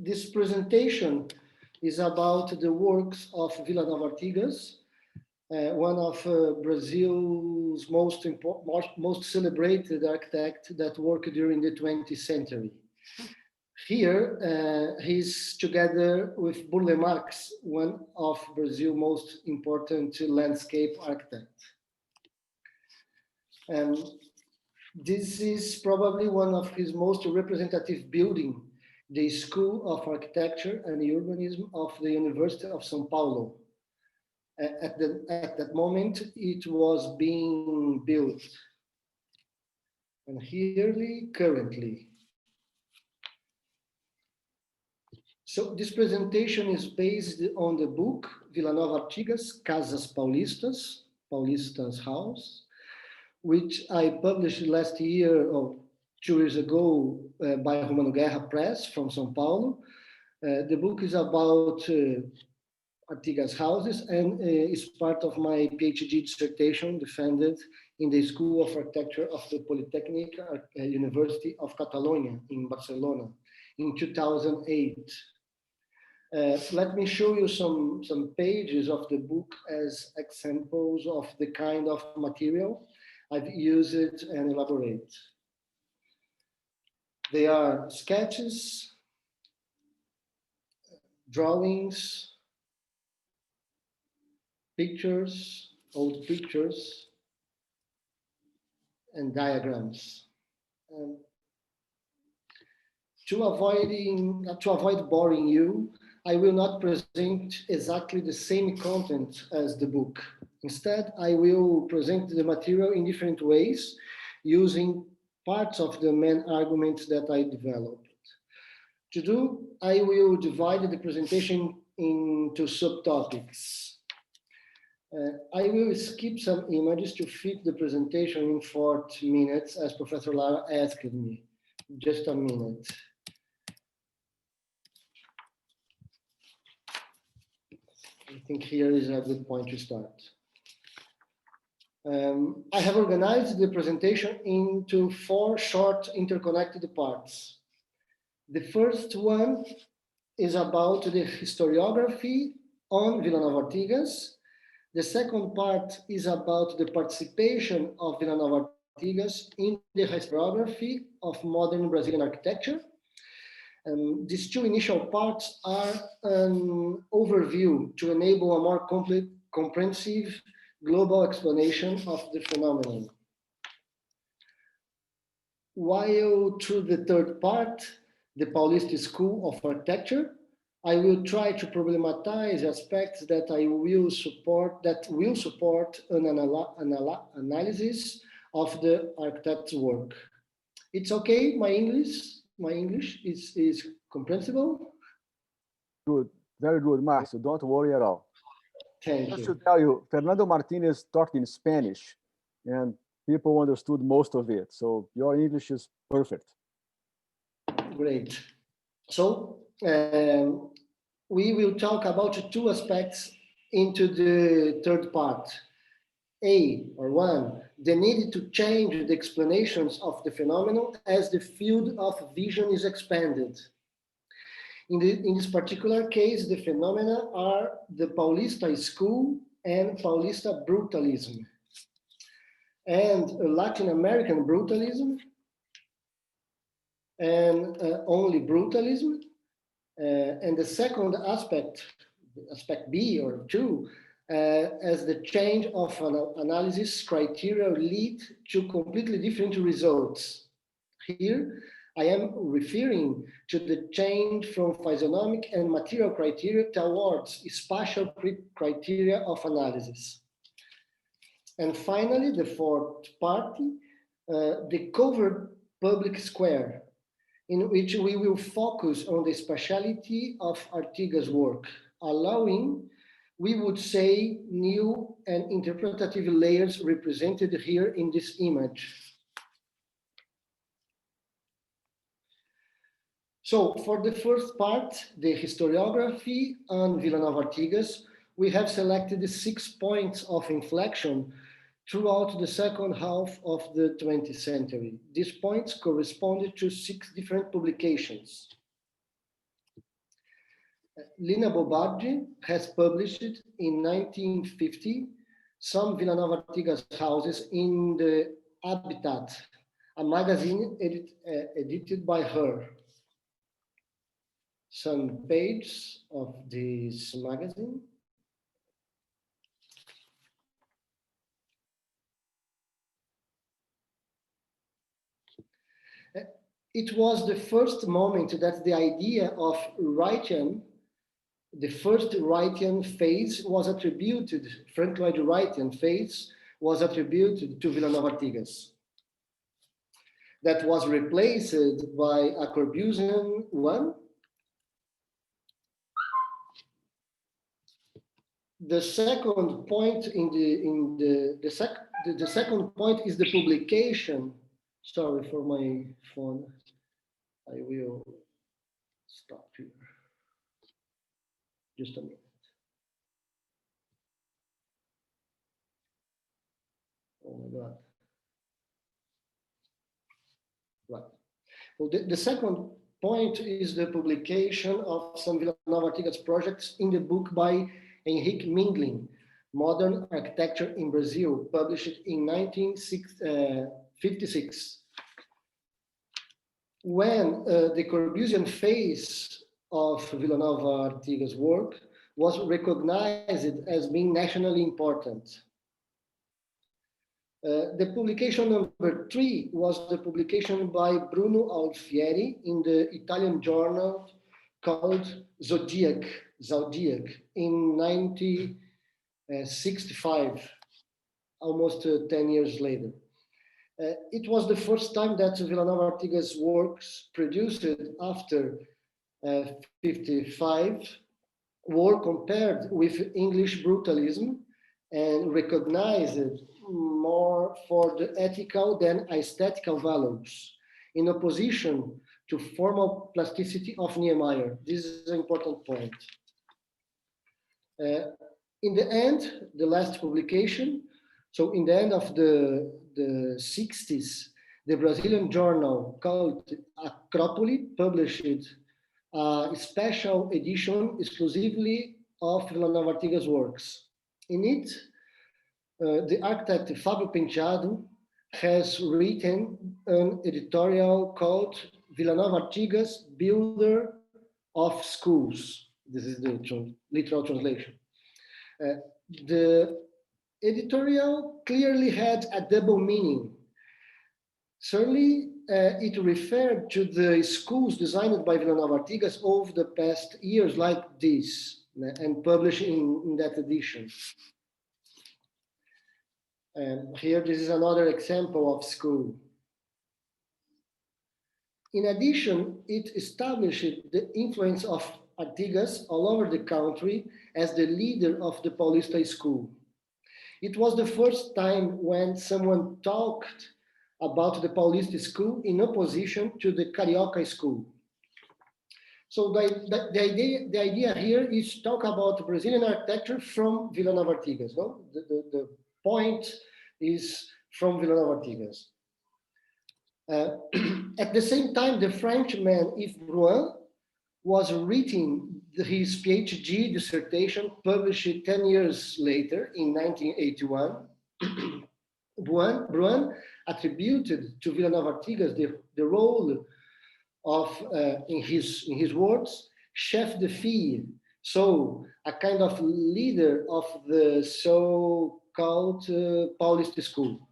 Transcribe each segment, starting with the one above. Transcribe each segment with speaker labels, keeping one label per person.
Speaker 1: this presentation is about the works of Vila Nova Artigas, one of Brazil's most celebrated architect that worked during the 20th century. Here, he's together with Burle Marx, one of Brazil's most important landscape architects. And this is probably one of his most representative buildings, the School of Architecture and Urbanism of the University of São Paulo. At that moment, it was being built. And here, currently. So this presentation is based on the book Vila Nova Artigas, Casas Paulistas, Paulista's House, which I published last year or 2 years ago by Romano Guerra Press from São Paulo. The book is about Artigas houses and is part of my PhD dissertation defended in the School of Architecture of the Polytechnic University of Catalonia in Barcelona in 2008. Let me show you some pages of the book as examples of the kind of material I've used it and elaborate. They are sketches, drawings, pictures, old pictures, and diagrams. To avoid boring you, I will not present exactly the same content as the book. Instead, I will present the material in different ways, using parts of the main arguments that I developed. To do, I will divide the presentation into subtopics. I will skip some images to fit the presentation in 40 minutes, as Professor Lara asked me. Just a minute. I think here is a good point to start. I have organized the presentation into 4 short interconnected parts. The first one is about the historiography on Vila Nova Artigas. The second part is about the participation of Vila Nova Artigas in the historiography of modern Brazilian architecture. These 2 initial parts are an overview to enable a more complete, comprehensive global explanation of the phenomenon. While through the third part, the Paulista School of Architecture, I will try to problematize aspects that will support an analysis of the architect's work. It's okay, my English is comprehensible?
Speaker 2: Good, very good, Marcio, don't worry at all.
Speaker 1: Thank
Speaker 2: Just
Speaker 1: you.
Speaker 2: to tell you, Fernando Martinez taught in Spanish and people understood most of it. So your English is perfect.
Speaker 1: Great. So we will talk about 2 aspects into the third part. One, the need to change the explanations of the phenomenon as the field of vision is expanded. In this particular case, the phenomena are the Paulista School and Paulista Brutalism, and Latin American Brutalism, and only Brutalism. And the second aspect B or 2, as the change of analysis criteria lead to completely different results. Here, I am referring to the change from physiognomic and material criteria towards spatial criteria of analysis. And finally, the fourth part, the covered public square, in which we will focus on the spatiality of Artigas' work, allowing, we would say, new and interpretative layers represented here in this image. So for the first part, the historiography on Vila Nova Artigas, we have selected 6 points of inflection throughout the second half of the 20th century. These points corresponded to 6 different publications. Lina Bobardi has published in 1950 some Villanova Artigas houses in the Habitat, a magazine edited by her. Some pages of this magazine. It was the first moment that the idea of Wrightian, the first Wrightian phase was attributed, Frank Lloyd Wrightian phase was attributed to Villanova Artigas. That was replaced by a Corbusian one. The second point the second point is the publication. Sorry for my phone. I will stop here. Just a minute. Oh my God. Right. Well, the second point is the publication of some Villanova Artigas projects in the book by Henrique Mindlin, Modern Architecture in Brazil, published in 1956. When the Corbusian phase of Villanova Artigas' work was recognized as being nationally important. The publication number 3 was the publication by Bruno Alfieri in the Italian journal called Zodiac in 1965, almost 10 years later. It was the first time that Villanova Artigas' works produced after 55 were compared with English brutalism and recognized more for the ethical than aesthetical values, in opposition to formal plasticity of Niemeyer. This is an important point. In the end, the last publication, so in the end of the 60s, the Brazilian journal called Acrópole published a special edition exclusively of Villanova Artigas' works. In it, the architect Fábio Penteado has written an editorial called Villanova Artigas, Builder of Schools. This is the literal translation. The editorial clearly had a double meaning. Certainly, it referred to the schools designed by Villanova Artigas over the past years like this, and published in that edition. And here, this is another example of school. In addition, it established the influence of Artigas all over the country as the leader of the Paulista school. It was the first time when someone talked about the Paulista school in opposition to the Carioca school. So the idea here is to talk about Brazilian architecture from Villanova Artigas. No? The point is from Villanova Artigas. At the same time, the Frenchman Yves Bruin was reading his PhD dissertation published 10 years later in 1981. Bruin attributed to Villanova Artigas the role of, in his words, chef de file, so a kind of leader of the so-called Paulista school.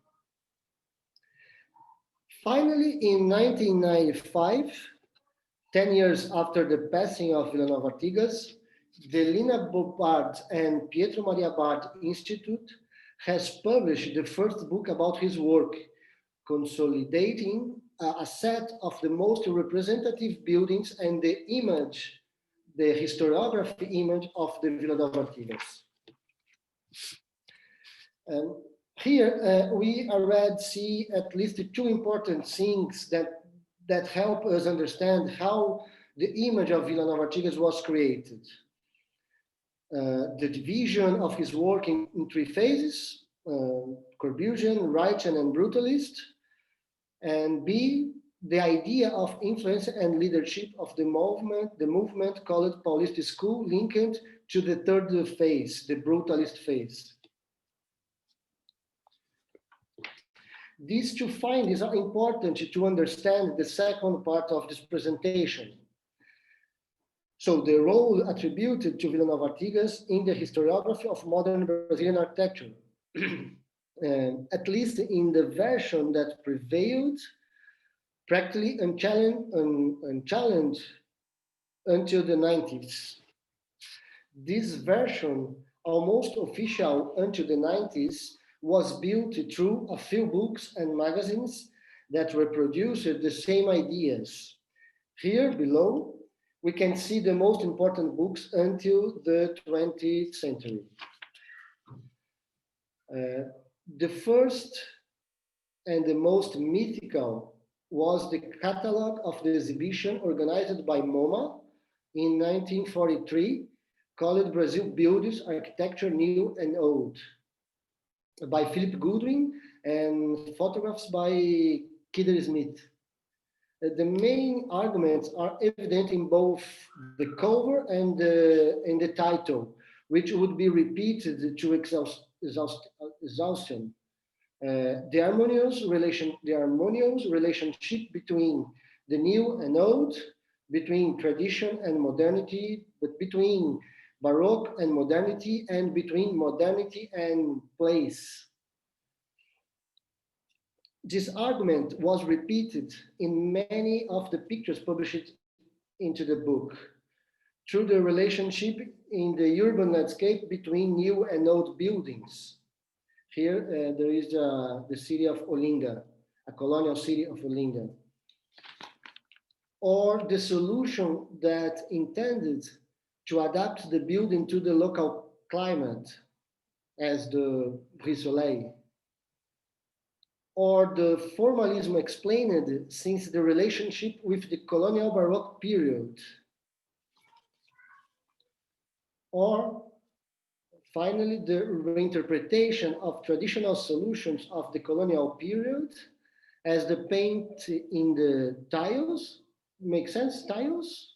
Speaker 1: Finally, in 1995, 10 years after the passing of Villanova Artigas, the Lina Bobardi and Pietro Maria Bardi Institute has published the first book about his work, consolidating a set of the most representative buildings and the image, the historiography image of the Villanova Artigas. Here we already see at least two important things that help us understand how the image of Villanova Artigas was created. The division of his work in three phases, Corbusian, Wrightian, and Brutalist. And B, the idea of influence and leadership of the movement called Paulista School, linked to the third phase, the brutalist phase. These two findings are important to understand the second part of this presentation. So the role attributed to Villanova Artigas in the historiography of modern Brazilian architecture, at least in the version that prevailed, practically unchallenged until the 90s. This version, almost official until the 90s, was built through a few books and magazines that reproduced the same ideas. Here below, we can see the most important books until the 20th century. The first and the most mythical was the catalog of the exhibition organized by MoMA in 1943, called Brazil Buildings, Architecture New and Old, by Philip Goodwin and photographs by Kidder Smith. The main arguments are evident in both the cover and the title, which would be repeated to exhaustion. The harmonious relationship between the new and old, between tradition and modernity, but between Baroque and modernity, and between modernity and place. This argument was repeated in many of the pictures published into the book, through the relationship in the urban landscape between new and old buildings. Here there is the city of Olinda, a colonial city of Olinda. Or the solution that intended to adapt the building to the local climate, as the Brise Soleil. Or the formalism explained since the relationship with the colonial Baroque period. Or finally, the reinterpretation of traditional solutions of the colonial period as the paint in the tiles. Make sense, tiles?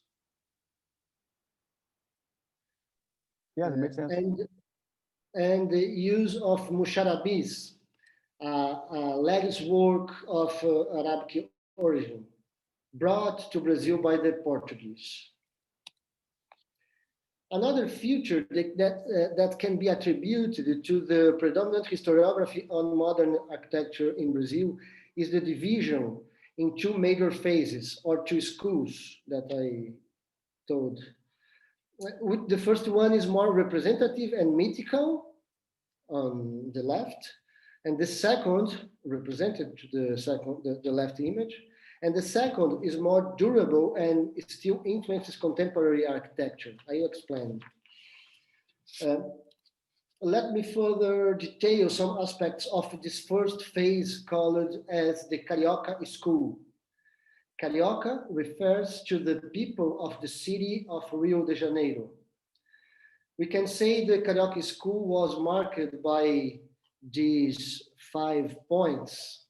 Speaker 2: Yeah, it makes sense.
Speaker 1: And the use of musharabis, a lattice work of Arabic origin, brought to Brazil by the Portuguese. Another feature that can be attributed to the predominant historiography on modern architecture in Brazil is the division in two major phases, or two schools that I told. The first one is more representative and mythical on the left, and the second, represented to the left image, and the second is more durable and it still influences contemporary architecture. I explain. Let me further detail some aspects of this first phase called as the Carioca School. Carioca refers to the people of the city of Rio de Janeiro. We can say the Carioca School was marked by these 5 points: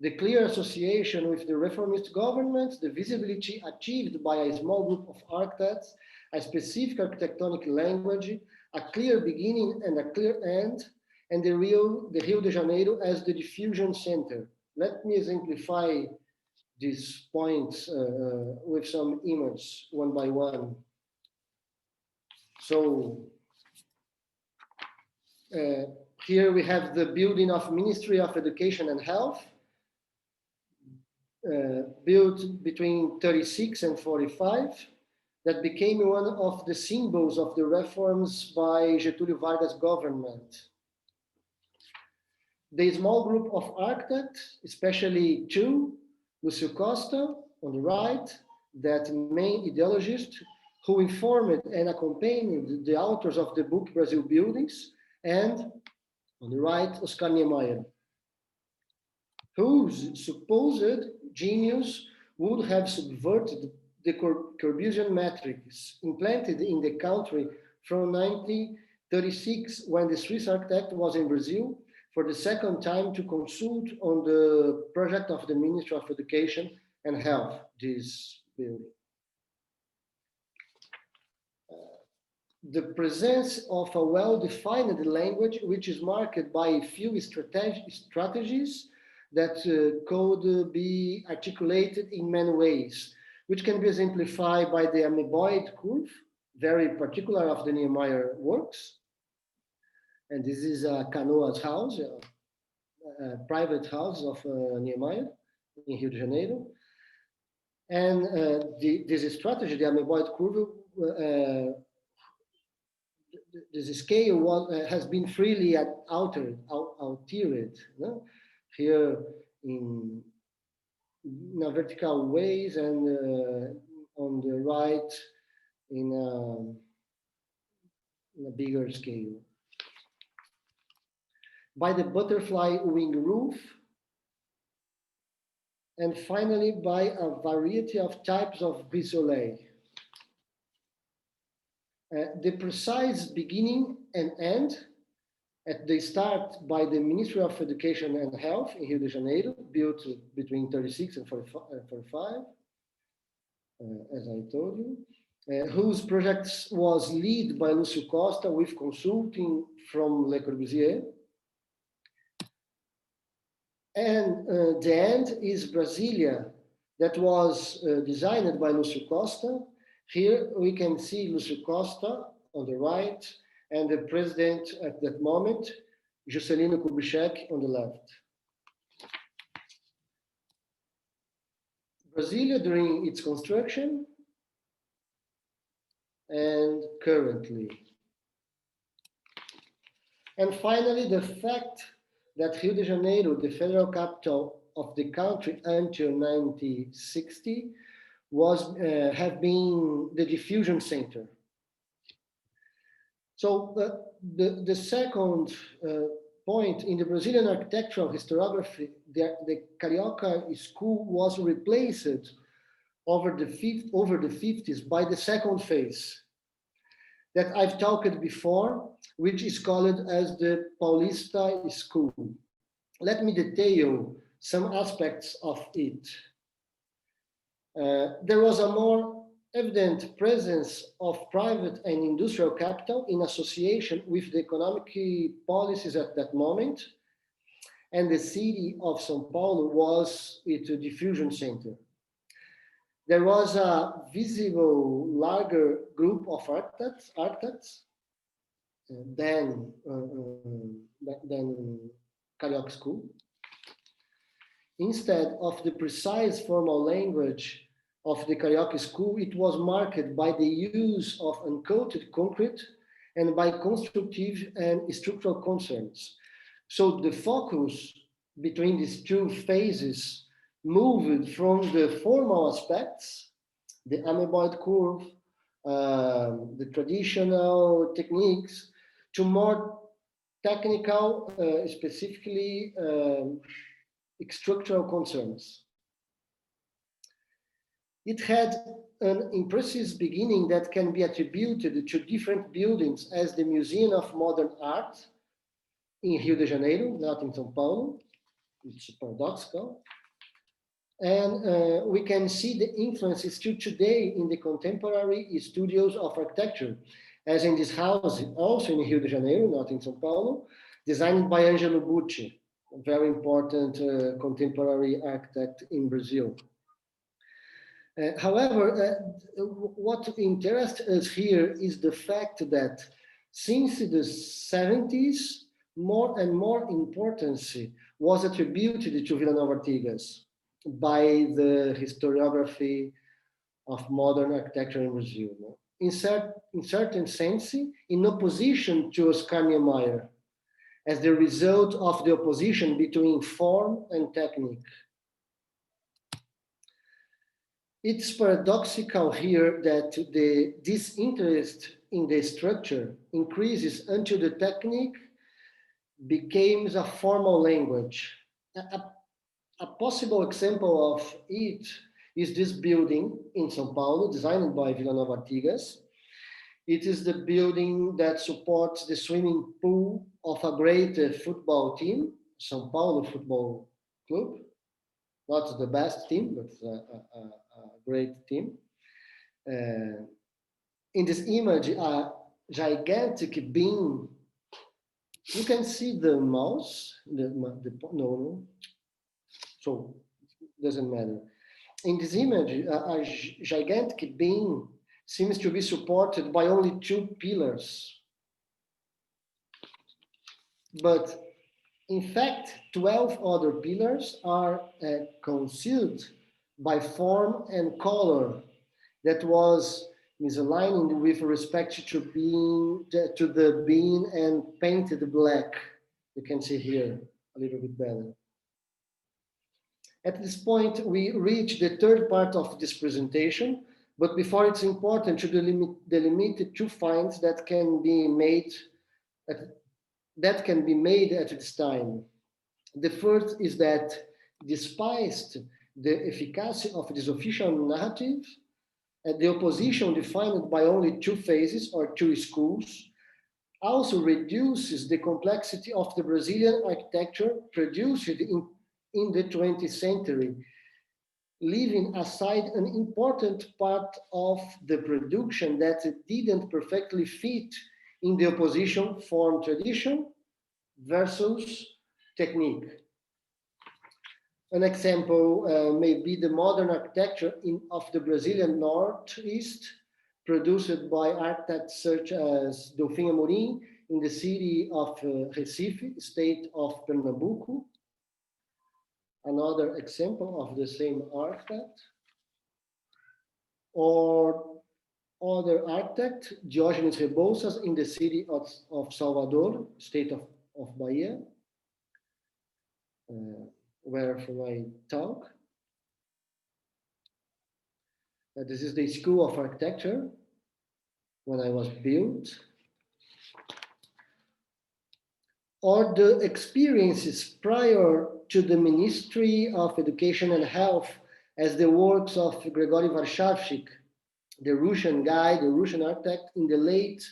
Speaker 1: the clear association with the reformist government, the visibility achieved by a small group of architects, a specific architectonic language, a clear beginning and a clear end, and the Rio de Janeiro as the diffusion center. Let me exemplify these points with some images one by one. So here we have the building of Ministry of Education and Health, built between 36 and 45, that became one of the symbols of the reforms by Getúlio Vargas' government. The small group of architects, especially two, Lucio Costa on the right, that main ideologist who informed and accompanied the authors of the book Brazil Buildings, and on the right, Oscar Niemeyer, whose supposed genius would have subverted the Corbusian metrics implanted in the country from 1936, when the Swiss architect was in Brazil, for the second time to consult on the project of the Ministry of Education and Health, this building. The presence of a well-defined language, which is marked by a few strategies that could be articulated in many ways, which can be exemplified by the amoeboid curve, very particular of the Niemeyer works. And this is Canoa's house, a private house of Niemeyer in Rio de Janeiro. And this strategy, the amoeboid curve, this scale has been freely altered. No? Here in a vertical ways, and on the right in a bigger scale. By the butterfly wing roof, and finally by a variety of types of brise-soleil. The precise beginning and end at the start by the Ministry of Education and Health in Rio de Janeiro, built between 36 and 45, as I told you, whose project was led by Lucio Costa with consulting from Le Corbusier. And the end is Brasilia, that was designed by Lucio Costa. Here we can see Lucio Costa on the right and the president at that moment, Juscelino Kubitschek, on the left. Brasilia during its construction and currently. And finally, the fact that Rio de Janeiro, the federal capital of the country until 1960, have been the diffusion center. So the second point in the Brazilian architectural historiography, the Carioca School was replaced over the 50s by the second phase that I've talked before, which is called as the Paulista School. Let me detail some aspects of it. There was a more evident presence of private and industrial capital in association with the economic policies at that moment, and the city of São Paulo was its diffusion center. There was a visible larger group of architects than Carioca School. Instead of the precise formal language of the Carioca School, it was marked by the use of uncoated concrete and by constructive and structural concerns. So the focus between these two phases moved from the formal aspects, the amoeboid curve, the traditional techniques, to more technical, specifically structural concerns. It had an impressive beginning that can be attributed to different buildings as the Museum of Modern Art in Rio de Janeiro, not in São Paulo. It's paradoxical. And we can see the influences still today in the contemporary studios of architecture, as in this house, also in Rio de Janeiro, not in São Paulo, designed by Angelo Bucci, a very important contemporary architect in Brazil. However, what interests us here is the fact that since the 70s, more and more importance was attributed to Vila-Nova Artigas by the historiography of modern architecture in Brazil. In certain sense, in opposition to Oscar Niemeyer, as the result of the opposition between form and technique. It's paradoxical here that this interest in the structure increases until the technique becomes a formal language. A possible example of it is this building in São Paulo, designed by Vila-Nova Artigas. It is the building that supports the swimming pool of a great football team, São Paulo Football Club. Not the best team, but a great team. In this image, a gigantic beam. You can see the mouse. No. So doesn't matter. In this image, a gigantic beam seems to be supported by only 2 pillars. But in fact, 12 other pillars are concealed by form and color that was misaligned with respect to the beam and painted black. You can see here a little bit better. At this point, we reach the third part of this presentation, but before it's important to delimit 2 finds that can be made at this time. The first is that despite the efficacy of this official narrative, the opposition defined by only 2 phases or 2 schools also reduces the complexity of the Brazilian architecture produced in the 20th century, leaving aside an important part of the production that didn't perfectly fit in the opposition form tradition versus technique. An example may be the modern architecture of the Brazilian Northeast, produced by architects such as Delfim Amorim in the city of Recife, state of Pernambuco. Another example of the same architect. Or other architect, Diógenes Rebouças in the city of Salvador, state of Bahia, where from I talk. This is the School of Architecture when I was built. Or the experiences prior to the Ministry of Education and Health as the works of Gregory Warshawskyj, the Russian guy, the Russian architect in the late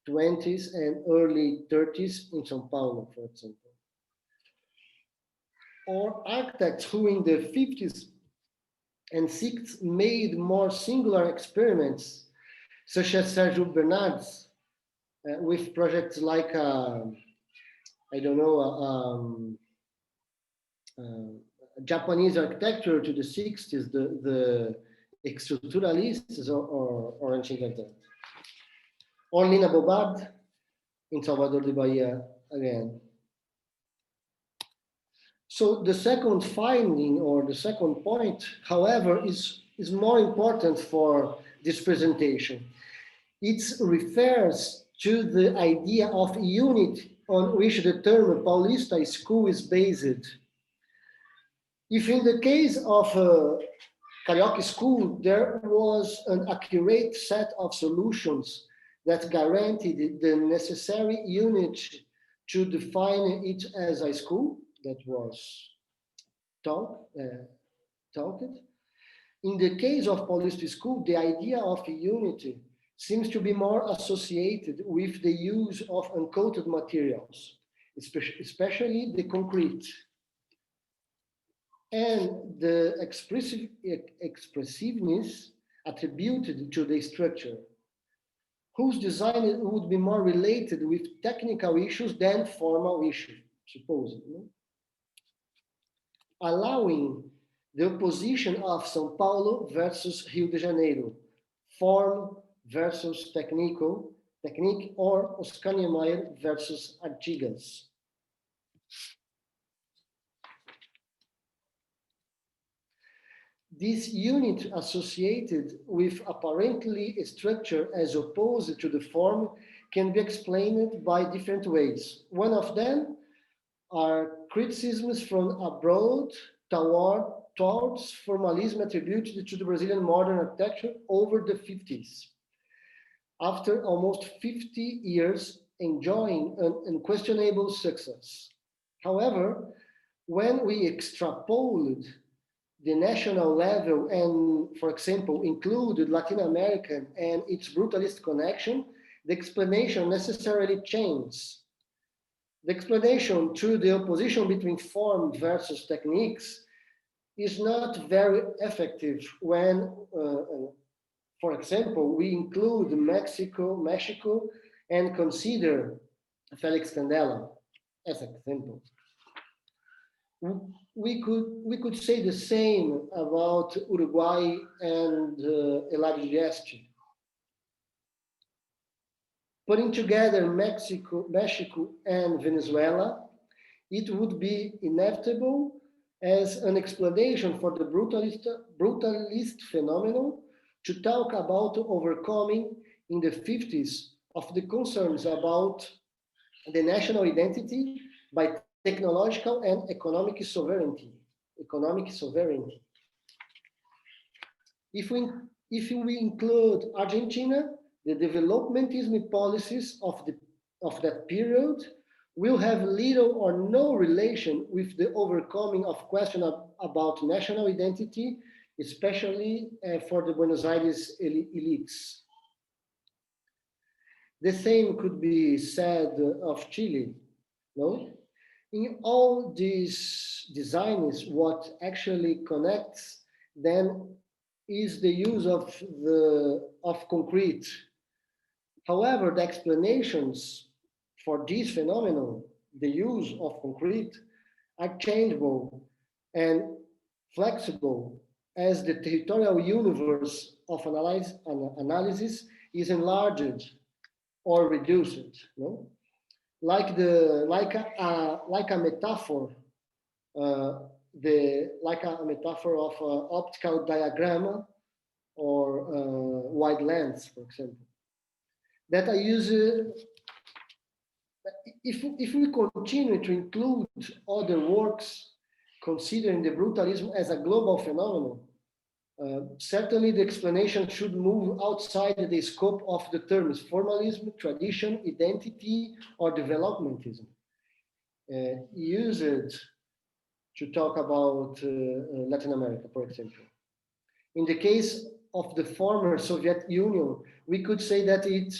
Speaker 1: 20s and early 30s in São Paulo, for example. Or architects who in the 50s and 60s made more singular experiments, such as Sergio Bernardes, with projects like, I don't know, Japanese architecture to the 60s, the estruturalistas or anything like that. Or Lina Bobard in Salvador de Bahia again. So the second finding or the second point, however, is more important for this presentation. It refers to the idea of unity on which the term Paulista School is based. If in the case of Carioca School, there was an accurate set of solutions that guaranteed the necessary unity to define it as a school that was talked. In the case of Paulista School, the idea of unity seems to be more associated with the use of uncoated materials, especially the concrete, and the expressiveness attributed to the structure, whose design would be more related with technical issues than formal issues, supposedly. Allowing the opposition of São Paulo versus Rio de Janeiro, form versus technique, or Oscar Niemeyer versus Artigas. This unit associated with apparently a structure as opposed to the form can be explained by different ways. One of them are criticisms from abroad towards formalism attributed to the Brazilian modern architecture over the 50s. After almost 50 years enjoying an unquestionable success. However, when we extrapolate the national level and, for example, included Latin American and its brutalist connection, the explanation necessarily changes. The explanation through the opposition between form versus techniques is not very effective when, for example, we include Mexico, and consider Felix Candela as an example. We could say the same about Uruguay and Eladio Dieste. Putting together Mexico and Venezuela, it would be inevitable as an explanation for the brutalist phenomenon to talk about overcoming in the 50s of the concerns about the national identity by technological and economic sovereignty. If we include Argentina, the developmentism policies of that period will have little or no relation with the overcoming of questions about national identity, especially for the Buenos Aires elites. The same could be said of Chile, no? In all these designs, what actually connects them is the use of concrete. However, the explanations for this phenomenon, the use of concrete, are changeable and flexible as the territorial universe of analysis is enlarged or reduced. No? Like a metaphor, like a metaphor of optical diagram or wide lens, for example. That I use. If we continue to include other works considering the brutalism as a global phenomenon, certainly the explanation should move outside the scope of the terms formalism, tradition, identity, or developmentism. Used to talk about Latin America, for example. In the case of the former Soviet Union, we could say that it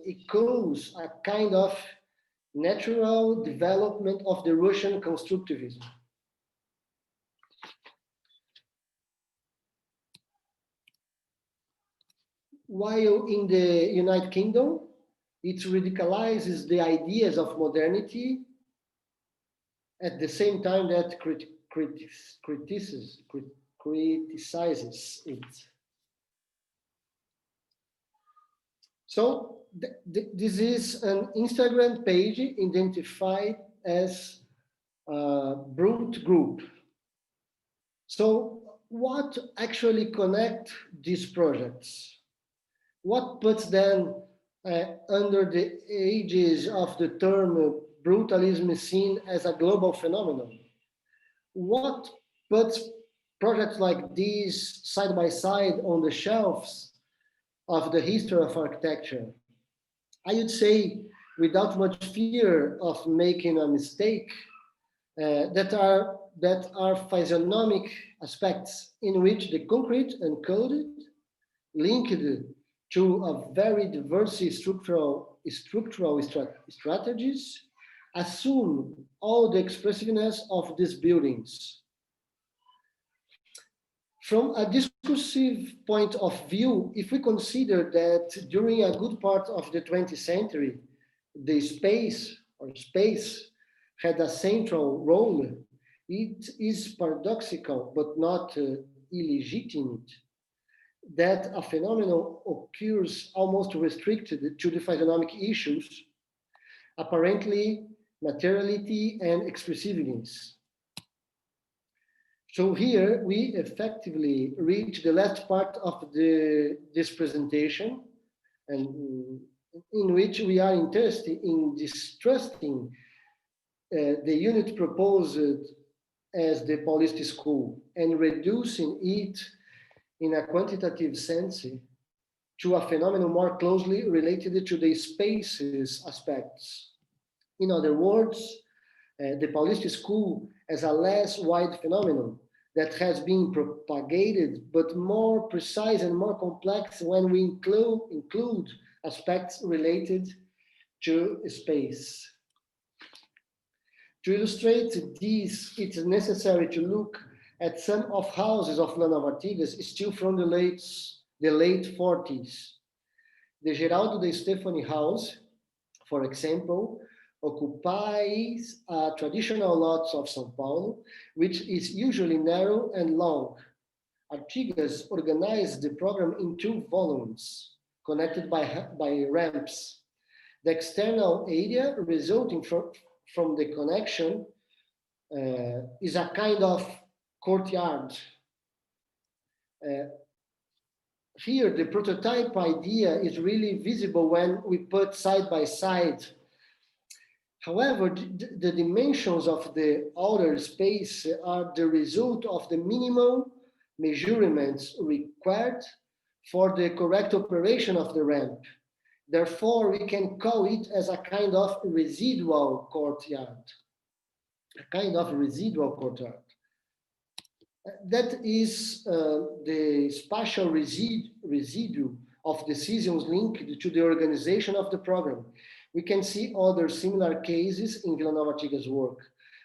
Speaker 1: echoes a kind of natural development of the Russian constructivism. While in the United Kingdom, it radicalizes the ideas of modernity at the same time that criticizes it. So this is an Instagram page identified as Brute Group. So what actually connect these projects? What puts them under the aegis of the term brutalism seen as a global phenomenon? What puts projects like these side by side on the shelves of the history of architecture? I would say, without much fear of making a mistake, that are physiognomic aspects in which the concrete encoded, linked to a very diverse structural strategies, assume all the expressiveness of these buildings. From a discursive point of view, if we consider that during a good part of the 20th century, the space had a central role, it is paradoxical but not illegitimate that a phenomenon occurs almost restricted to the physiognomic issues, apparently materiality and expressiveness. So here we effectively reach the last part of this presentation, and in which we are interested in distrusting the unit proposed as the Paulista School and reducing it in a quantitative sense to a phenomenon more closely related to the spaces aspects. In other words, the Paulista School as a less wide phenomenon that has been propagated, but more precise and more complex when we include aspects related to space. To illustrate this, it is necessary to look at some of houses of Lana of Artigas still from the late 40s. The Geraldo de Stefani house, for example, occupies traditional lots of São Paulo, which is usually narrow and long. Artigas organized the program in 2 volumes, connected by ramps. The external area resulting from the connection is a kind of courtyard. Here, the prototype idea is really visible when we put side by side. However, the dimensions of the outer space are the result of the minimal measurements required for the correct operation of the ramp. Therefore, we can call it as a kind of residual courtyard. A kind of residual courtyard. That is the spatial residue of decisions linked to the organization of the program. We can see other similar cases in Vila Nova Artigas' work,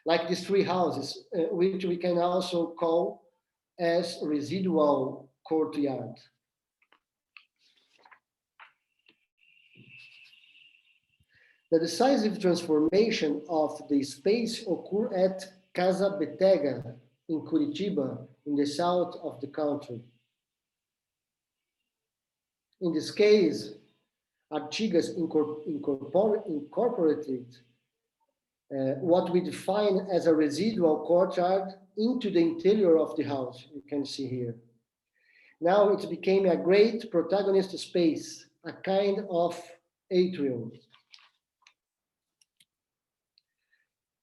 Speaker 1: like these 3 houses, which we can also call as residual courtyard. The decisive transformation of the space occurred at Casa Betega in Curitiba, in the south of the country. In this case, Artigas incorporated what we define as a residual courtyard into the interior of the house, you can see here. Now it became a great protagonist space, a kind of atrium.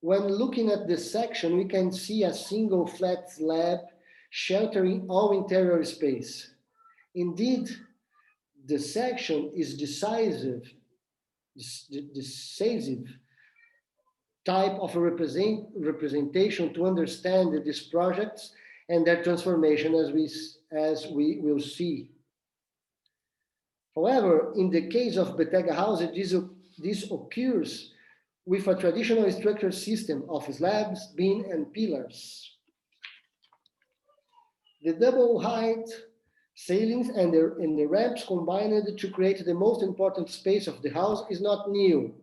Speaker 1: When looking at this section, we can see a single flat slab sheltering all interior space. Indeed, the section is decisive type of a representation to understand these projects and their transformation as we will see. However, in the case of Betega House, this occurs with a traditional structure system of slabs, beam, and pillars. The double height ceilings and the ramps combined to create the most important space of the house is not new.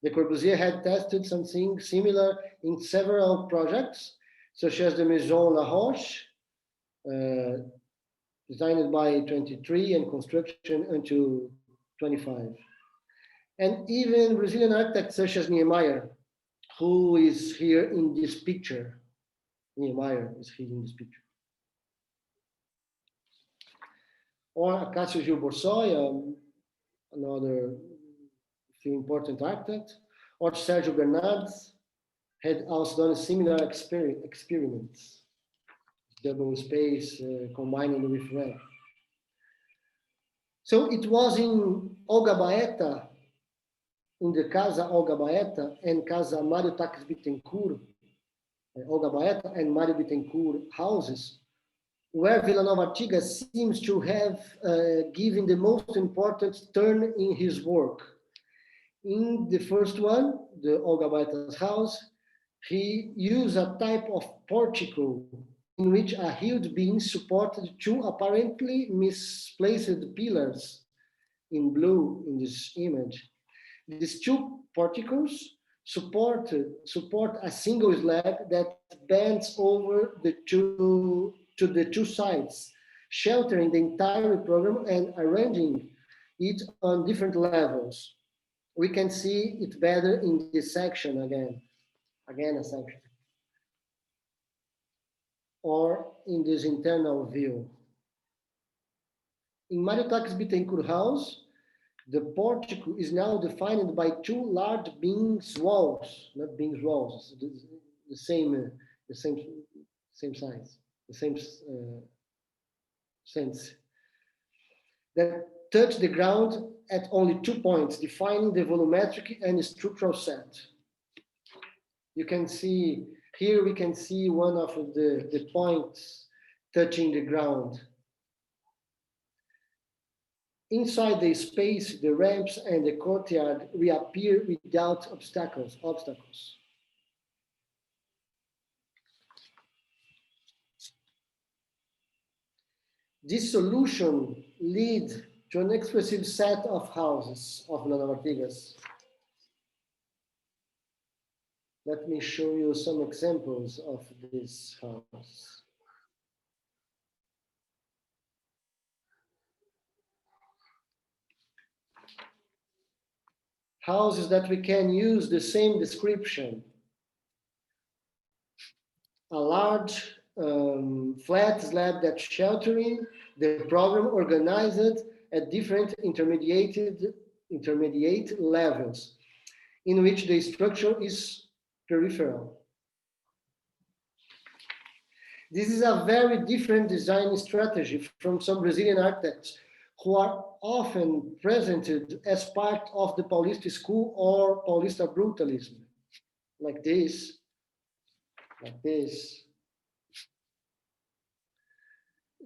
Speaker 1: Le Corbusier had tested something similar in several projects, such as the Maison La Roche, designed by 23 and construction until 25. And even Brazilian architects such as Niemeyer, who is here in this picture. Niemeyer is here in this picture. Or Acácio Gil Borsoi, another few important architect, or Sergio Bernardes had also done similar experiments, double space combined with ramp. So it was in Olga Baeta, in the Casa Olga Baeta and Casa Mário Taques Bittencourt, Olga Baeta and Mário Bittencourt houses, where Vila Nova Artigas seems to have given the most important turn in his work. In the first one, the Olga Baeta's house, he used a type of portico in which a huge beam supported 2 apparently misplaced pillars in blue in this image. These 2 porticos support a single slab that bends over to the 2 sides, sheltering the entire program and arranging it on different levels. We can see it better in this section again a section, or in this internal view. In Mário Taques Bittencourt house, the portico is now defined by 2 large beams walls, not beams walls, the same size, the same sense, that touch the ground at only 2 points, defining the volumetric and structural set. You can see, here we can see one of the points touching the ground. Inside the space, the ramps and the courtyard reappear without obstacles. This solution leads to an expressive set of houses of Artigas. Let me show you some examples of this house. Houses that we can use the same description. A large flat slab that's sheltering the problem organized at different intermediate levels in which the structure is peripheral. This is a very different design strategy from some Brazilian architects who are often presented as part of the Paulista school or Paulista brutalism, like this, like this.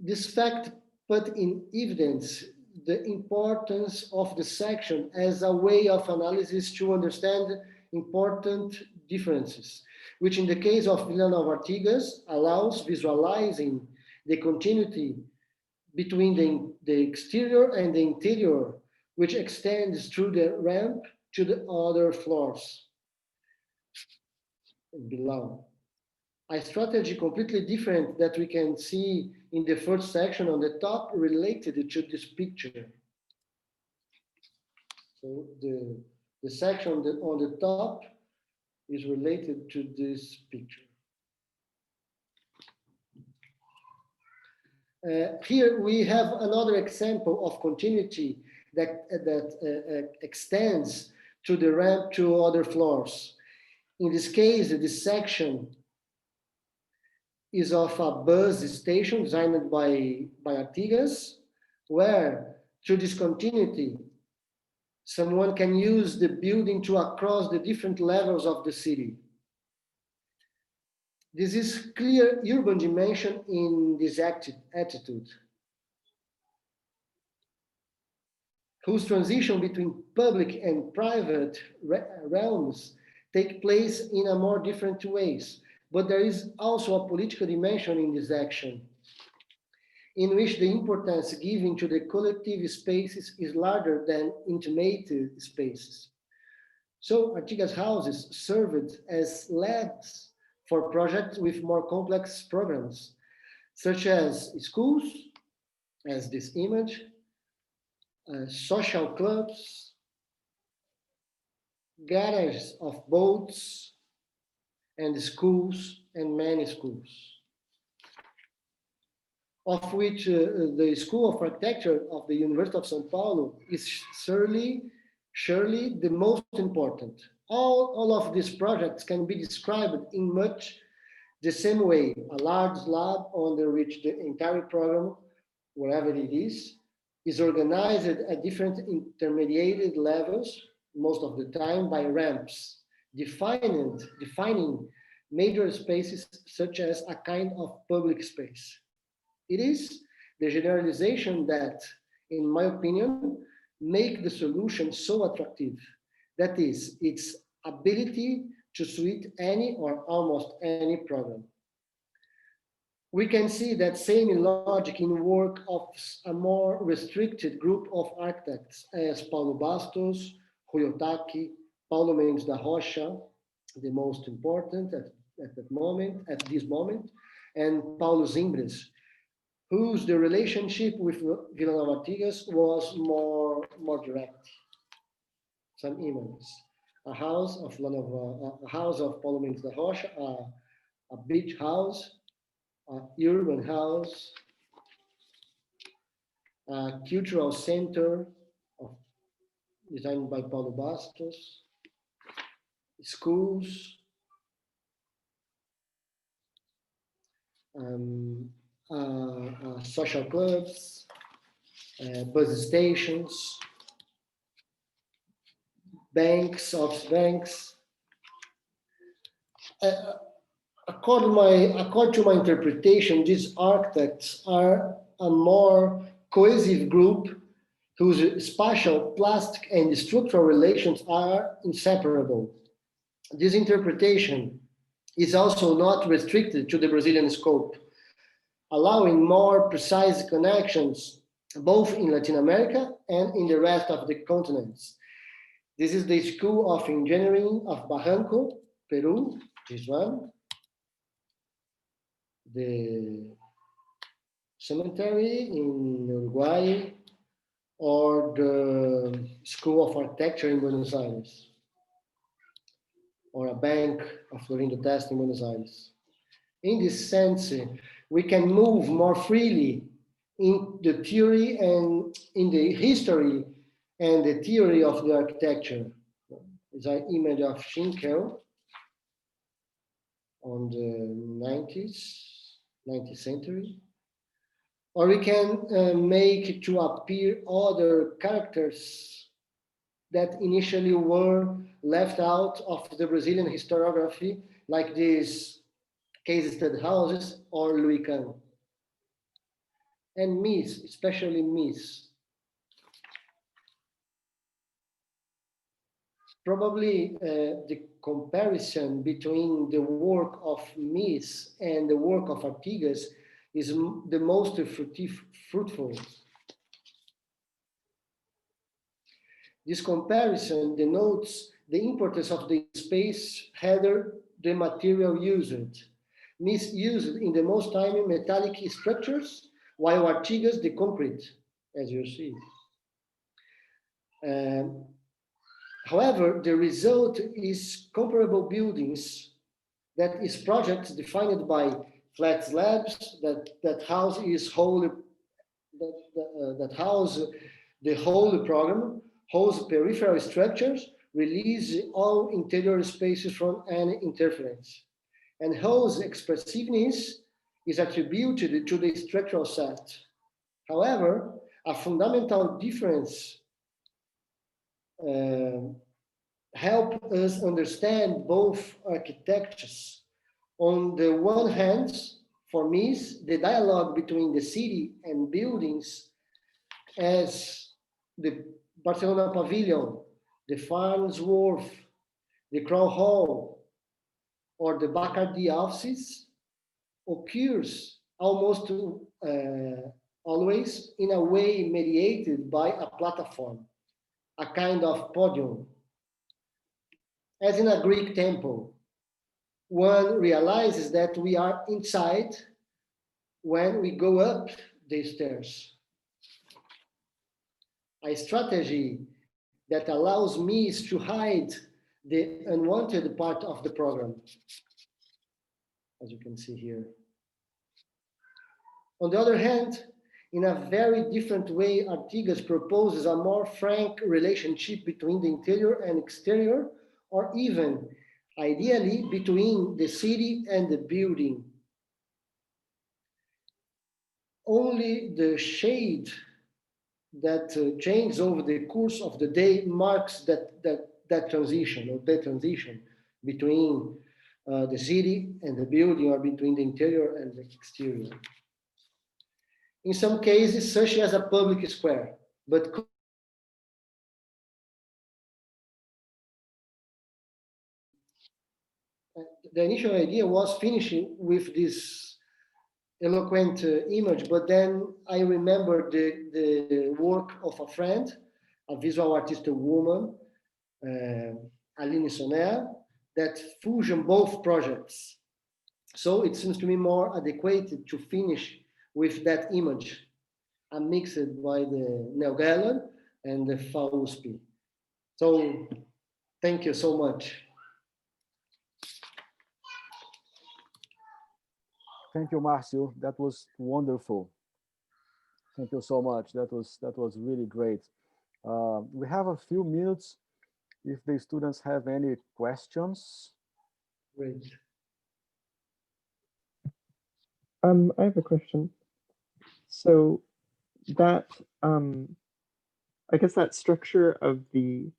Speaker 1: This fact put in evidence the importance of the section as a way of analysis to understand important differences, which in the case of Vila Nova Artigas allows visualizing the continuity between the exterior and the interior, which extends through the ramp to the other floors below. A strategy completely different that we can see in the first section on the top related to this picture. So the section on the top is related to this picture. Here we have another example of continuity that extends to the ramp to other floors. In this case, this section is of a bus station designed by Artigas, where through this continuity, someone can use the building to cross the different levels of the city. This is clear urban dimension in this attitude, whose transition between public and private realms take place in a more different ways. But there is also a political dimension in this action, in which the importance given to the collective spaces is larger than intimate spaces. So Artigas houses served as labs for projects with more complex programs, such as schools, as this image, social clubs, garages of boats, and schools, and many schools, of which the School of Architecture of the University of São Paulo is surely the most important. All of these projects can be described in much the same way: a large slab under which the entire program, wherever it is organized at different intermediate levels, most of the time by ramps, defining major spaces such as a kind of public space. It is the generalization that, in my opinion, make the solution so attractive. That is, its ability to suit any or almost any problem. We can see that same logic in work of a more restricted group of architects as Paulo Bastos, Rui Otaki, Paulo Mendes da Rocha, the most important at this moment, and Paulo Zimbres, whose the relationship with Vila Nova Artigas was more direct. Some images: a house of Paulo Mendes da Rocha, a beach house, a urban house, a cultural center designed by Paulo Bastos, schools, social clubs, bus stations, banks. According to my interpretation, these architects are a more cohesive group whose spatial, plastic, and structural relations are inseparable. This interpretation is also not restricted to the Brazilian scope, allowing more precise connections both in Latin America and in the rest of the continents. This is the School of Engineering of Barranco, Peru, this one. The cemetery in Uruguay, or the School of Architecture in Buenos Aires, or a bank of Florindo Test in Buenos Aires. In this sense, we can move more freely in the theory and in the history and the theory of the architecture. It's an image of Schinkel on the 19th century. Or we can make to appear other characters that initially were left out of the Brazilian historiography, like these case study houses or Louis Kahn. And Mies, especially Mies. Probably the comparison between the work of Mies and the work of Artigas is the most fruitful. This comparison denotes the importance of the space rather the material used. Mies used in the most time metallic structures, while Artigas the concrete, as you see. However, the result is comparable buildings that is projects defined by flat slabs that house the whole program, house peripheral structures, release all interior spaces from any interference, and whose expressiveness is attributed to the structural set. However, a fundamental difference help us understand both architectures. On the one hand, for me, the dialogue between the city and buildings as the Barcelona Pavilion, the Farms Wharf, the Crown Hall, or the Bacardi offices occurs almost always in a way mediated by a platform, a kind of podium. As in a Greek temple, one realizes that we are inside when we go up the stairs. A strategy that allows me to hide the unwanted part of the program, as you can see here. On the other hand, in a very different way, Artigas proposes a more frank relationship between the interior and exterior, or even, ideally, between the city and the building. Only the shade that changes over the course of the day marks that transition, or the transition between the city and the building, or between the interior and the exterior. In some cases, such as a public square, but the initial idea was finishing with this eloquent image, but then I remember the work of a friend, a visual artist woman, Aline Soner, that fusion both projects. So it seems to me more adequate to finish with that image, mixed by the Neo Gallen and the FAUSP. So thank you so much.
Speaker 2: Thank you, Marcio. That was wonderful. Thank you so much. That was really great. We have a few minutes if the students have any questions.
Speaker 1: Great.
Speaker 3: I have a question. So that I guess that structure of the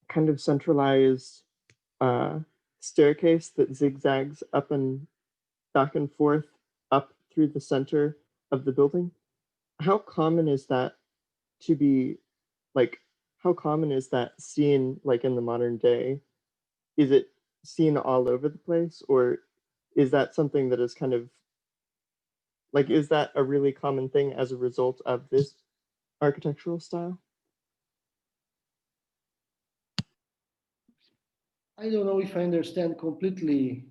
Speaker 3: kind of centralized staircase that zigzags up and back and forth up through the center of the building, how common is that to be like, how common is that seen like in the modern day? Is it seen all over the place, or is that something that is kind of like, is that a really common thing as a result of this architectural style?
Speaker 1: I don't know if I understand completely.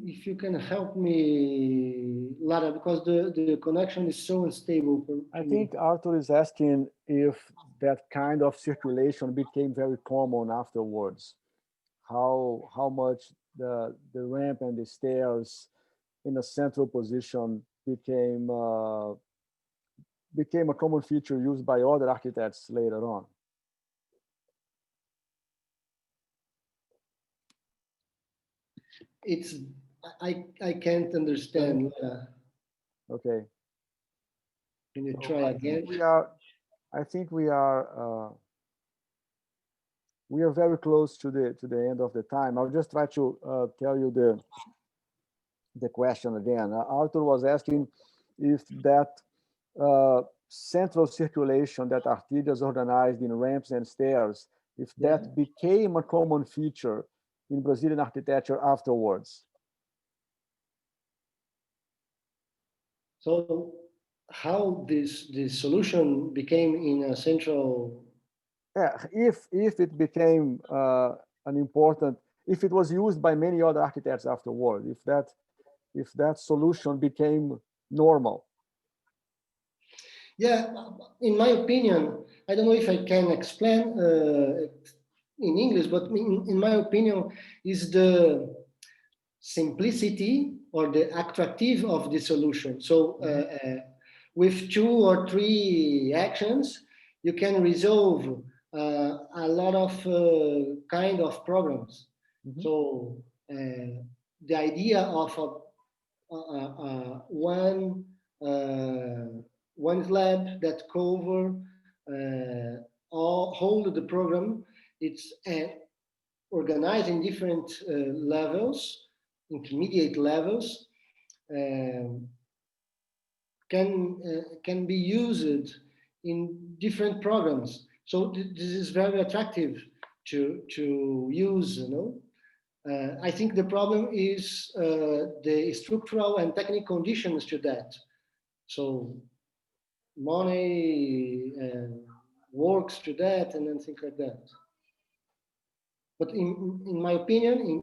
Speaker 1: If you can help me, Lara, because the connection is so unstable for
Speaker 2: I
Speaker 1: me.
Speaker 2: think Arthur is asking if that kind of circulation became very common afterwards. How much the ramp and the stairs in a central position became a common feature used by other architects later on.
Speaker 1: It's I can't understand.
Speaker 2: Okay.
Speaker 1: Can you
Speaker 2: So
Speaker 1: try again?
Speaker 2: I think we are very close to the end of the time. I'll just try to tell you the question again. Arthur was asking if that central circulation that Artigas organized in ramps and stairs, if that became a common feature in Brazilian architecture afterwards.
Speaker 1: So how this solution became in a central?
Speaker 2: Yeah, if it became if it was used by many other architects afterward, if that solution became normal.
Speaker 1: Yeah, in my opinion, I don't know if I can explain in English, but in my opinion, is the simplicity or the attractive of the solution. So with 2 or 3 actions, you can resolve a lot of kind of problems. So the idea of one slab that cover all hold the program. It's organized in different levels, intermediate levels, can be used in different programs. So this is very attractive to use. You know, I think the problem is the structural and technical conditions to that. So money works to that, and then things like that. But in my opinion,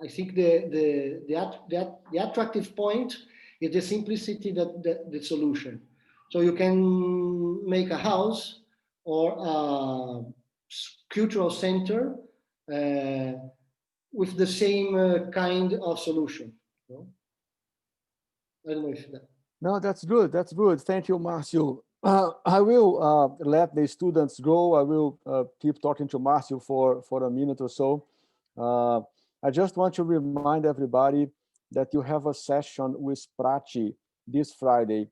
Speaker 1: I think the attractive point is the simplicity that the solution. So you can make a house or a cultural center with the same kind of solution. You know? I don't know if that.
Speaker 2: No, that's good. That's good. Thank you, Marcio. I will let the students go. I will keep talking to Marcio for a minute or so. I just want to remind everybody that you have a session with Prati this Friday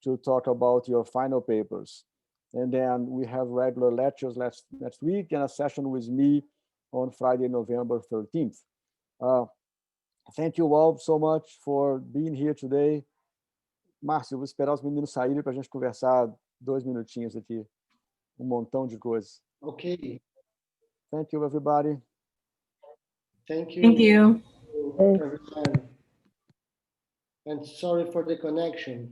Speaker 2: to talk about your final papers. And then we have regular lectures next week and a session with me on Friday, November 13th. Thank you all so much for being here today. Márcio, eu vou esperar os meninos saírem para a gente conversar 2 minutinhos aqui. Montão de coisas.
Speaker 1: Okay.
Speaker 2: Thank you, everybody.
Speaker 1: Thank you.
Speaker 4: Thank you.
Speaker 1: Everyone. And sorry for the connection.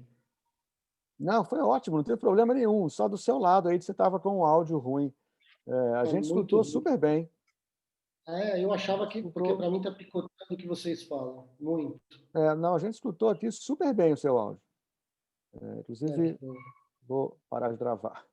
Speaker 2: Não, foi ótimo, não teve problema nenhum. Só do seu lado aí você estava com um áudio ruim. A gente escutou super bem.
Speaker 1: Eu achava que, porque para mim está picotando o que vocês falam, muito.
Speaker 2: Não, a gente escutou aqui super bem o seu áudio. Inclusive, vou parar de gravar.